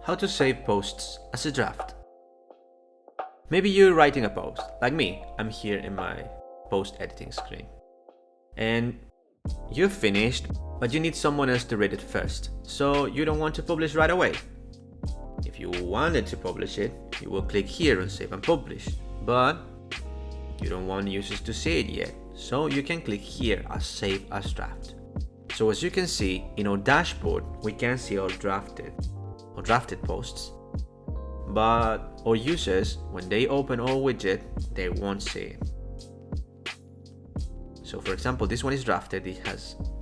How to save posts as a draft. Maybe you're writing a post, like me. I'm here in my post editing screen. And you're finished, but you need someone else to read it first, so you don't want to publish right away. If you wanted to publish it, you will click here on Save and Publish, but you don't want users to see it yet, so you can click here as Save as Draft. So as you can see, in our dashboard, we can see our drafted posts, but our users, when they open our widget, they won't see it. So for example, this one is drafted.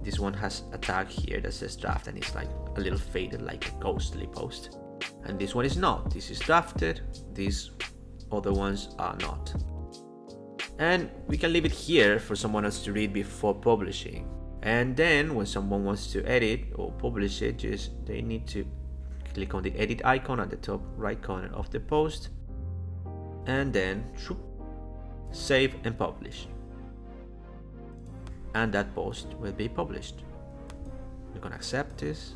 This one has a tag here that says draft, and it's like a little faded, like a ghostly post. And this one is not. This is drafted. These other ones are not. And we can leave it here for someone else to read before publishing. And then when someone wants to edit or publish it, they need to click on the edit icon at the top right corner of the post, and then save and publish. And that post will be published. We're gonna accept this,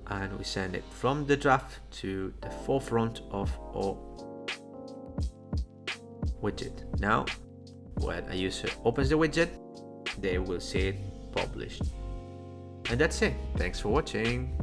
and we send it from the draft to the forefront of our widget. Now, when a user opens the widget, they will see it published. And that's it. Thanks for watching.